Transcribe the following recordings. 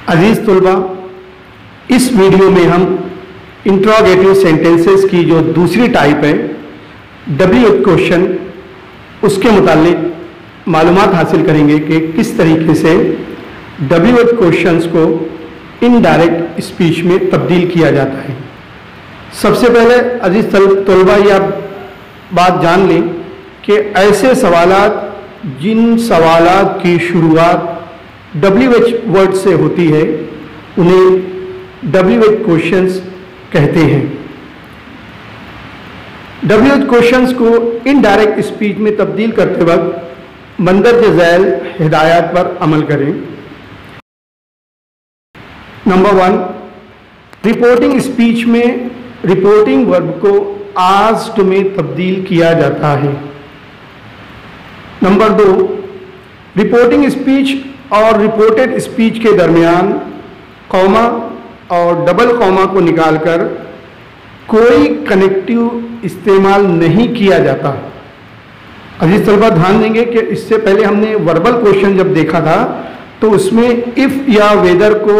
अजीज तुलबा, इस वीडियो में हम इंट्रोगेटिव सेंटेंसेस की जो दूसरी टाइप है डब्ल्यूएच क्वेश्चन, उसके मुतालिक मालूमात हासिल करेंगे कि किस तरीके से डब्ल्यूएच क्वेश्चंस को इनडायरेक्ट स्पीच में तब्दील किया जाता है। सबसे पहले अजीज तुलबा ये आप बात जान लें कि ऐसे सवालात जिन सवालात की शुरुआत डब्ल्यूएच वर्ड से होती है उन्हें डब्ल्यूएच क्वेश्चंस कहते हैं। डब्ल्यूएच क्वेश्चंस को इनडायरेक्ट स्पीच में तब्दील करते वक्त मंदरज झैल हिदायत पर अमल करें। नंबर 1, रिपोर्टिंग स्पीच में रिपोर्टिंग वर्ब को आस्क्ड में तब्दील किया जाता है। नंबर 2, रिपोर्टिंग स्पीच और रिपोर्टेड स्पीच के दरमियान कॉमा और डबल कॉमा को निकालकर कोई कनेक्टिव इस्तेमाल नहीं किया जाता। अजीज तलबा ध्यान देंगे कि इससे पहले हमने वर्बल क्वेश्चन जब देखा था तो उसमें इफ़ या वेदर को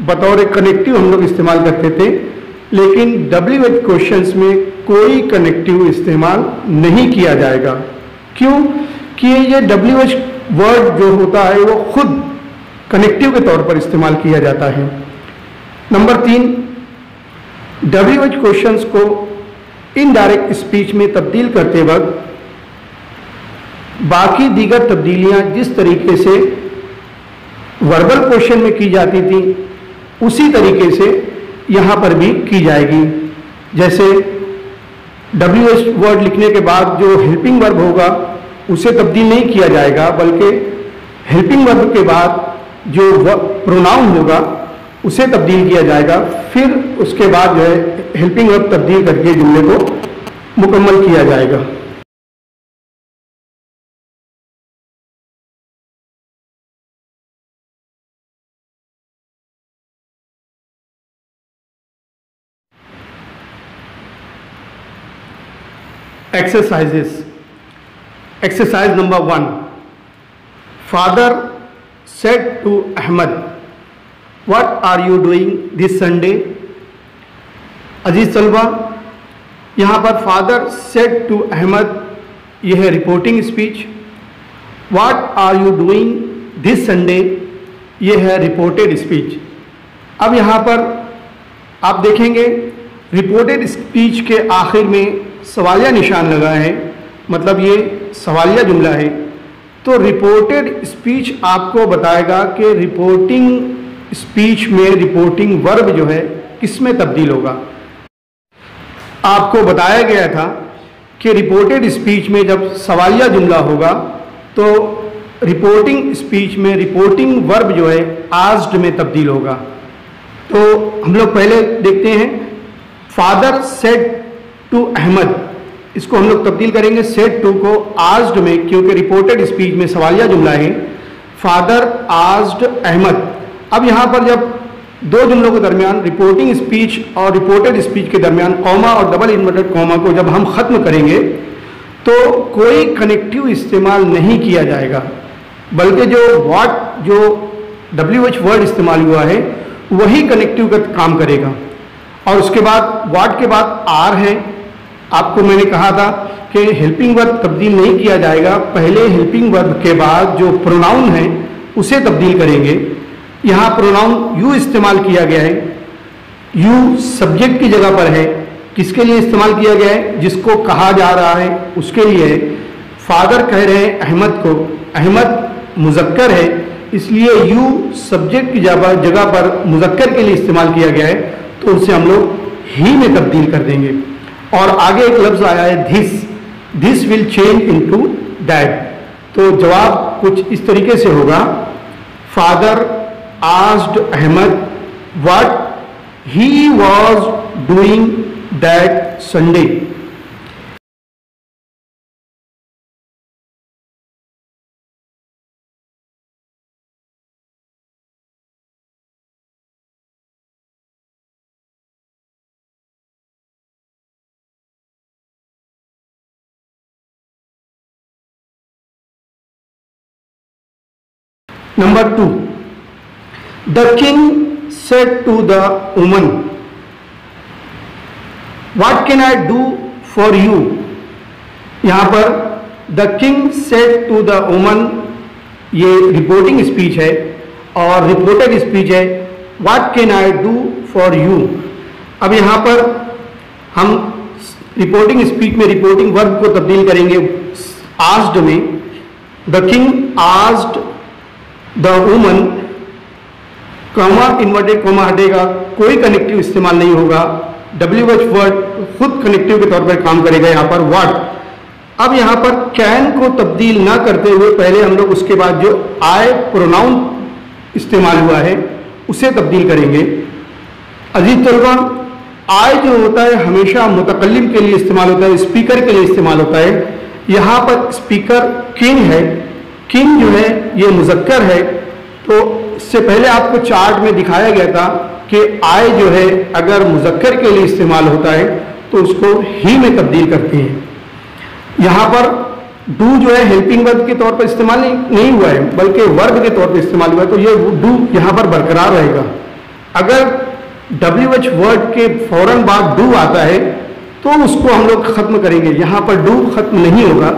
बतौर कनेक्टिव हम लोग इस्तेमाल करते थे, लेकिन डब्ल्यूएच क्वेश्चंस में कोई कनेक्टिव इस्तेमाल नहीं किया जाएगा। क्यों? कि ये डब्ल्यूएच वर्ड जो होता है वो खुद कनेक्टिव के तौर पर इस्तेमाल किया जाता है। नंबर 3, डब्ल्यूएच क्वेश्चंस को इनडायरेक्ट स्पीच में तब्दील करते वक्त बाकी दीगर तब्दीलियां जिस तरीके से वर्बल क्वेश्चन में की जाती थी उसी तरीके से यहाँ पर भी की जाएगी। जैसे डब्ल्यूएच वर्ड लिखने के बाद जो हेल्पिंग वर्ब होगा उसे तब्दील नहीं किया जाएगा, बल्कि हेल्पिंग वर्ब के बाद जो प्रोनाउन होगा उसे तब्दील किया जाएगा। फिर उसके बाद जो है हेल्पिंग वर्ब तब्दील करके जुमले को मुकम्मल किया जाएगा। Exercises. Exercise number 1, father said to Ahmed, what are you doing this Sunday? अजीज तलबा, यहाँ पर फादर said to Ahmed यह है reporting speech. what are you doing this Sunday यह है रिपोर्टेड स्पीच। अब यहाँ पर आप देखेंगे रिपोर्टेड स्पीच के आखिर में सवालिया निशान लगा है, मतलब ये सवालिया जुमला है। तो रिपोर्टेड स्पीच आपको बताएगा कि रिपोर्टिंग स्पीच में रिपोर्टिंग वर्ब जो है किस में तब्दील होगा। आपको बताया गया था कि रिपोर्टेड स्पीच में जब सवालिया जुमला होगा तो रिपोर्टिंग स्पीच में रिपोर्टिंग वर्ब जो है आस्क्ड में तब्दील होगा। तो हम लोग पहले देखते हैं फादर सेड टू अहमद, इसको हम लोग तब्दील करेंगे सेड टू को आस्क्ड में, क्योंकि रिपोर्टेड स्पीच में सवालिया जुमला है। Father asked Ahmed. अब यहाँ पर जब दो जुमलों के दरमियान रिपोर्टिंग स्पीच और रिपोर्टेड स्पीच के दरमियान कॉमा और डबल इन्वर्टेड कॉमा को जब हम ख़त्म करेंगे तो कोई कनेक्टिव इस्तेमाल नहीं किया जाएगा, बल्कि जो डब्ल्यूएच वर्ड इस्तेमाल हुआ है वही कनेक्टिव का काम करेगा। और उसके बाद व्हाट के बाद आर है। आपको मैंने कहा था कि हेल्पिंग वर्ब तब्दील नहीं किया जाएगा, पहले हेल्पिंग वर्ब के बाद जो प्रोनाउन है उसे तब्दील करेंगे। यहाँ प्रोनाउन यू इस्तेमाल किया गया है, यू सब्जेक्ट की जगह पर है। किसके लिए इस्तेमाल किया गया है? जिसको कहा जा रहा है उसके लिए है। फादर कह रहे हैं अहमद को, अहमद मुज़क्कर है, इसलिए यू सब्जेक्ट की जगह पर मुज़क्कर के लिए इस्तेमाल किया गया है, तो उसे हम लोग ही में तब्दील कर देंगे। और आगे एक लफ्ज़ आया है this will change into that. तो जवाब कुछ इस तरीके से होगा, father asked Ahmed what he was doing that Sunday. Number 2, the king said to the woman, what can I do for you. यहां पर the king said to the woman ये रिपोर्टिंग स्पीच है और रिपोर्टेड स्पीच है, what can I do for you. अब यहां पर हम रिपोर्टिंग स्पीच में रिपोर्टिंग वर्ब को तब्दील करेंगे आस्क्ड में। The king asked the woman, comma inverted comma हटेगा, कोई कनेक्टिव इस्तेमाल नहीं होगा, WH वर्ड खुद कनेक्टिव के तौर पर काम करेगा यहाँ पर व्हाट। अब यहाँ पर कैन को तब्दील ना करते हुए पहले हम लोग उसके बाद जो आई प्रोनाउन इस्तेमाल हुआ है उसे तब्दील करेंगे। अजीज तलबा, आई जो होता है हमेशा मुतकल्लिम के लिए इस्तेमाल होता है, स्पीकर के लिए इस्तेमाल होता है। यहाँ पर स्पीकर किंग है, किंग जो है ये मुज़क्कर है। तो इससे पहले आपको चार्ट में दिखाया गया था कि आई जो है अगर मुज़क्कर के लिए इस्तेमाल होता है तो उसको ही में तब्दील करते हैं। यहाँ पर डू जो है हेल्पिंग वर्ब के तौर पर इस्तेमाल नहीं हुआ है बल्कि वर्ब के तौर पर इस्तेमाल हुआ है, तो ये डू यहाँ पर बरकरार रहेगा। अगर WH वर्ड के फौरन बाद डू आता है तो उसको हम लोग खत्म करेंगे, यहाँ पर डू खत्म नहीं होगा।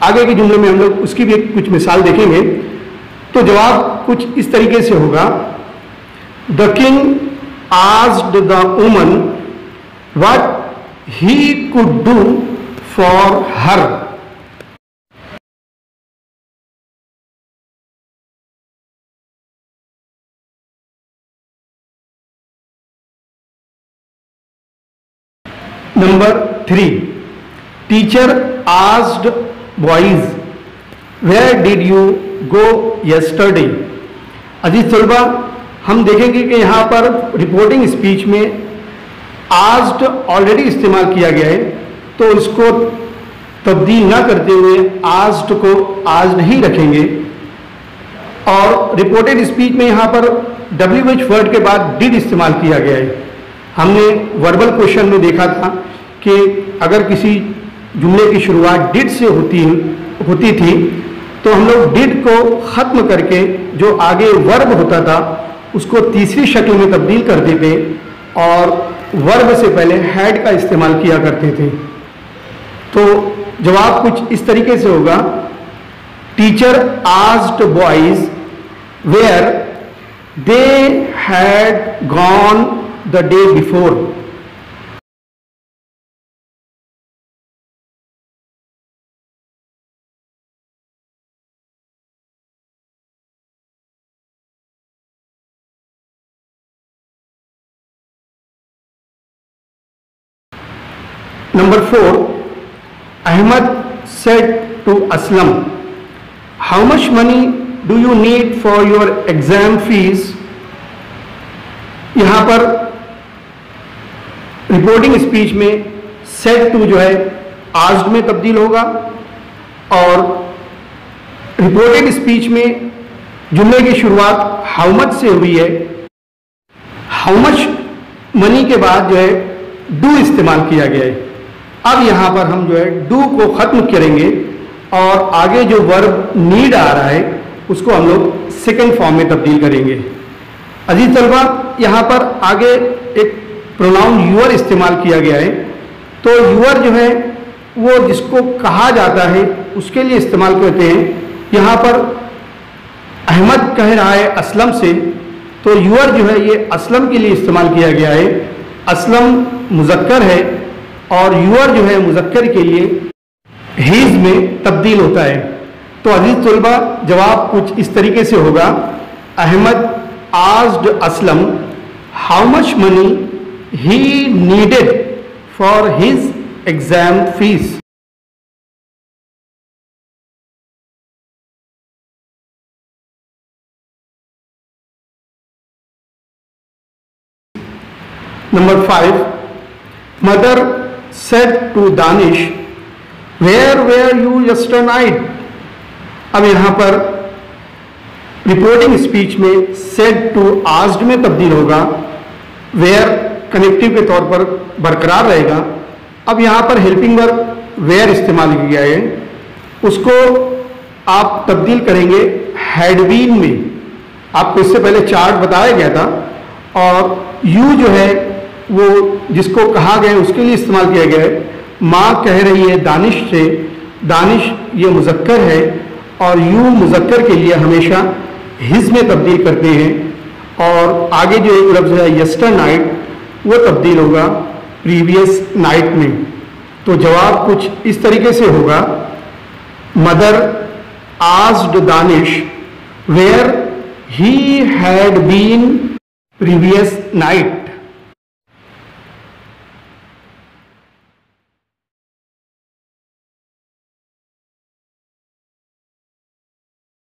आगे के जुमले में हम लोग उसकी भी कुछ मिसाल देखेंगे। तो जवाब कुछ इस तरीके से होगा, the king asked the woman what he could do for her. Number 3, teacher asked boys where did you go yesterday. अजीज तलबा, हम देखेंगे कि यहाँ पर रिपोर्टिंग स्पीच में आस्क्ड ऑलरेडी इस्तेमाल किया गया है, तो इसको तब्दील ना करते हुए आस्क्ड को आस्क्ड ही रखेंगे। और रिपोर्टेड स्पीच में यहाँ पर WH वर्ड के बाद डिड इस्तेमाल किया गया है। हमने वर्बल क्वेश्चन में देखा था कि अगर किसी जुमले की शुरुआत डिड से होती थी तो हम लोग डिड को ख़त्म करके जो आगे वर्ब होता था उसको तीसरी शक्ल में तब्दील करते थे और वर्ब से पहले हैड का इस्तेमाल किया करते थे। तो जवाब कुछ इस तरीके से होगा, teacher asked boys where they had gone the day before। Number 4, Ahmed said to Aslam, how much money do you need for your exam fees। यहाँ पर रिपोर्टिंग स्पीच में सेड टू जो है आस्क्ड में तब्दील होगा और रिपोर्टेड स्पीच में जुमले की शुरुआत हाउ मच से हुई है, हाउ मच मनी के बाद जो है डू इस्तेमाल किया गया है। अब यहाँ पर हम जो है डू को ख़त्म करेंगे और आगे जो वर्ब नीड आ रहा है उसको हम लोग सेकेंड फॉर्म में तब्दील करेंगे। अजीज तलबा, यहाँ पर आगे एक प्रोनाउन यूअर इस्तेमाल किया गया है, तो यूअर जो है वो जिसको कहा जाता है उसके लिए इस्तेमाल करते हैं। यहाँ पर अहमद कह रहा है असलम से, तो यूअर जो है ये असलम के लिए इस्तेमाल किया गया है। असलम मुज़क्कर है और यूअर जो है मुज़क्कर के लिए हीज में तब्दील होता है। तो अजीज तलबा, जवाब कुछ इस तरीके से होगा, Ahmed asked Aslam how much money he needed for his exam fees। Number 5, mother said to Danish, where were you yesterday night। अब यहाँ पर रिपोर्टिंग स्पीच में said to asked में तब्दील होगा, where कनेक्टिव के तौर पर बरकरार रहेगा। अब यहाँ पर हेल्पिंग वर्ब वेयर इस्तेमाल किया गया है, उसको आप तब्दील करेंगे हैड बीन में। आपको इससे पहले चार्ट बताया गया था, और यू जो है वो जिसको कहा गया है उसके लिए इस्तेमाल किया गया है। माँ कह रही है दानिश से, दानिश ये मुज़क्कर है और यू मुज़क्कर के लिए हमेशा हिज में तब्दील करते हैं, और आगे जो एक लफ्ज़ है यस्टर नाइट वो तब्दील होगा प्रीवियस नाइट में। तो जवाब कुछ इस तरीके से होगा, mother asked Danish where he had been previous night.